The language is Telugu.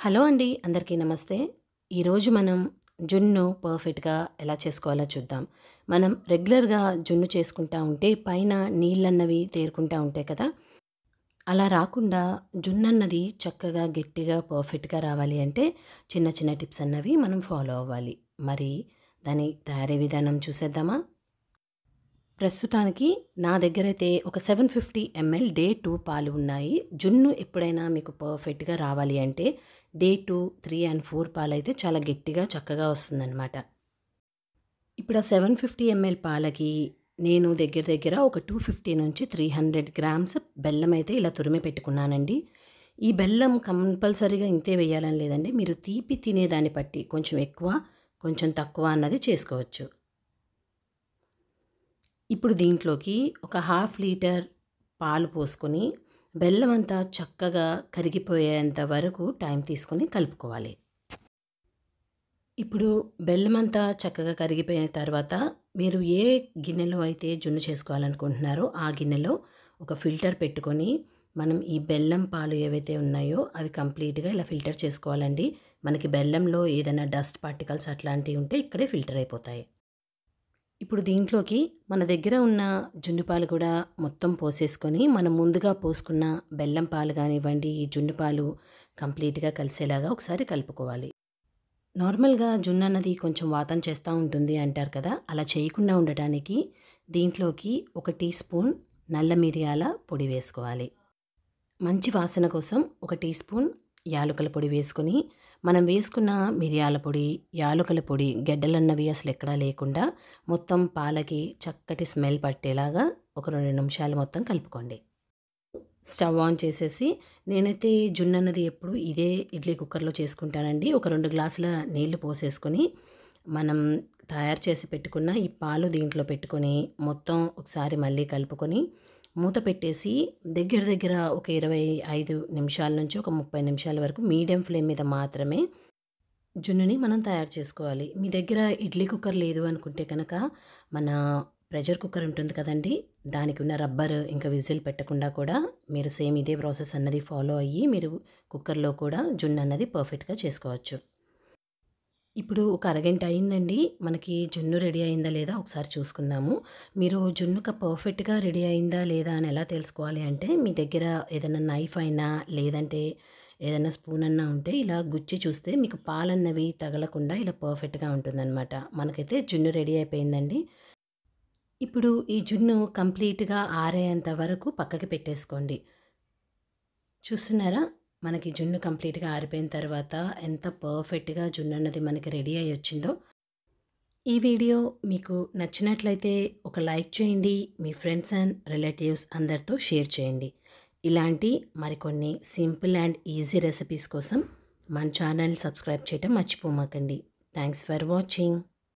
హలో అండి. అందరికీ నమస్తే. ఈరోజు మనం జున్ను పర్ఫెక్ట్‌గా ఎలా చేసుకోవాలో చూద్దాం. మనం రెగ్యులర్‌గా జున్ను చేసుకుంటా ఉంటే పైన నీళ్ళన్నవి తేరుకుంటా ఉంటాయి కదా! అలా రాకుండా జున్నన్నది చక్కగా గట్టిగా పర్ఫెక్ట్‌గా రావాలి అంటే చిన్న చిన్న టిప్స్ అన్నవి మనం ఫాలో అవ్వాలి. మరి దాని తయారీ విధానం చూసేద్దామా? ప్రస్తుతానికి నా దగ్గరైతే ఒక 750 ఎంఎల్ డే 2 పాలు ఉన్నాయి. జున్ను ఎప్పుడైనా మీకు పర్ఫెక్ట్‌గా రావాలి అంటే డే 2, 3 అండ్ 4 పాలైతే చాలా గట్టిగా చక్కగా వస్తుందనమాట. ఇప్పుడు ఆ 750 ఎంఎల్ పాలకి నేను దగ్గర దగ్గర ఒక 250 నుంచి 300 గ్రామ్స్ బెల్లమైతే ఇలా తురిమి పెట్టుకున్నానండి. ఈ బెల్లం కంపల్సరీగా ఇంతే వేయాలని లేదండి. మీరు తీపి తినేదాన్ని బట్టి కొంచెం ఎక్కువ, కొంచెం తక్కువ అన్నది చేసుకోవచ్చు. ఇప్పుడు దీంట్లోకి ఒక హాఫ్ లీటర్ పాలు పోసుకొని బెల్లమంతా చక్కగా కరిగిపోయేంత వరకు టైం తీసుకొని కలుపుకోవాలి. ఇప్పుడు బెల్లమంతా చక్కగా కరిగిపోయిన తర్వాత మీరు ఏ గిన్నెలో అయితే జున్ను చేసుకోవాలనుకుంటున్నారో ఆ గిన్నెలో ఒక ఫిల్టర్ పెట్టుకొని మనం ఈ బెల్లం పాలు ఏవైతే ఉన్నాయో అవి కంప్లీట్‌గా ఇలా ఫిల్టర్ చేసుకోవాలండి. మనకి బెల్లంలో ఏదైనా డస్ట్ పార్టికల్స్ అట్లాంటివి ఉంటే ఇక్కడే ఫిల్టర్ అయిపోతాయి. ఇప్పుడు దీంట్లోకి మన దగ్గర ఉన్న జున్ను పాలు కూడా మొత్తం పోసేసుకొని, మనం ముందుగా పోసుకున్న బెల్లం పాలు గానివ్వండి, ఈ జున్ను పాలు కంప్లీట్‌గా కలిసేలాగా ఒకసారి కలుపుకోవాలి. నార్మల్‌గా జున్నన్నది కొంచెం వాతం చేస్తా ఉంటుంది అంటారు కదా! అలా చేయకుండా ఉండటానికి దీంట్లోకి ఒక టీ స్పూన్ నల్ల మిరియాల పొడి వేసుకోవాలి. మంచి వాసన కోసం ఒక టీ స్పూన్ యాలకుల పొడి వేసుకొని, మనం వేసుకున్న మిరియాల పొడి, యాలకుల పొడి గెడ్డలన్నవి అసలెక్కడా లేకుండా మొత్తం పాలకి చక్కటి స్మెల్ పట్టేలాగా ఒక 2 నిమిషాలు మొత్తం కలుపుకోండి. స్టవ్ ఆన్ చేసేసి నేనైతే జున్నన్నది ఎప్పుడు ఇదే ఇడ్లీ కుక్కర్‌లో చేసుకుంటానండి. ఒక 2 గ్లాసుల నీళ్లు పోసేసుకొని, మనం తయారు చేసి పెట్టుకున్న ఈ పాలు దీంట్లో పెట్టుకొని, మొత్తం ఒకసారి మళ్ళీ కలుపుకొని, మూత పెట్టేసి దగ్గర దగ్గర ఒక 25 నిమిషాల నుంచి ఒక 30 నిమిషాల వరకు మీడియం ఫ్లేమ్ మీద మాత్రమే జున్నుని మనం తయారు చేసుకోవాలి. మీ దగ్గర ఇడ్లీ కుక్కర్ లేదు అనుకుంటే కనుక, మన ప్రెషర్ కుక్కర్ ఉంటుంది కదండీ! దానికి ఉన్న రబ్బర్ ఇంకా విజిల్ పెట్టకుండా కూడా మీరు సేమ్ ఇదే ప్రాసెస్ అన్నది ఫాలో అయ్యి మీరు కుక్కర్‌లో కూడా జున్నన్నది పర్ఫెక్ట్‌గా చేసుకోవచ్చు. ఇప్పుడు ఒక అరగంట అయిందండి. మనకి జున్ను రెడీ అయిందా లేదా ఒకసారి చూసుకుందాము. మీరు జున్నుక పర్ఫెక్ట్‌గా రెడీ అయిందా లేదా అని ఎలా తెలుసుకోవాలి అంటే, మీ దగ్గర ఏదైనా నైఫ్ అయినా లేదంటే ఏదైనా స్పూన్ అన్నా ఉంటే ఇలా గుచ్చి చూస్తే మీకు పాలన్నవి తగలకుండా ఇలా పర్ఫెక్ట్‌గా ఉంటుందనమాట. మనకైతే జున్ను రెడీ అయిపోయిందండి. ఇప్పుడు ఈ జున్ను కంప్లీట్‌గా ఆరేంత వరకు పక్కకి పెట్టేసుకోండి. చూస్తున్నారా? మనకి జున్ను కంప్లీట్‌గా ఆరిపోయిన తర్వాత ఎంత పర్ఫెక్ట్‌గా జున్నన్నది మనకి రెడీ అయ్యొచ్చిందో. ఈ వీడియో మీకు నచ్చినట్లయితే ఒక లైక్ చేయండి. మీ ఫ్రెండ్స్ అండ్ రిలేటివ్స్ అందరితో షేర్ చేయండి. ఇలాంటి మరికొన్ని సింపుల్ అండ్ ఈజీ రెసిపీస్ కోసం మన ఛానల్ సబ్స్క్రైబ్ చేయటం మర్చిపోమాకండి. Thanks for watching.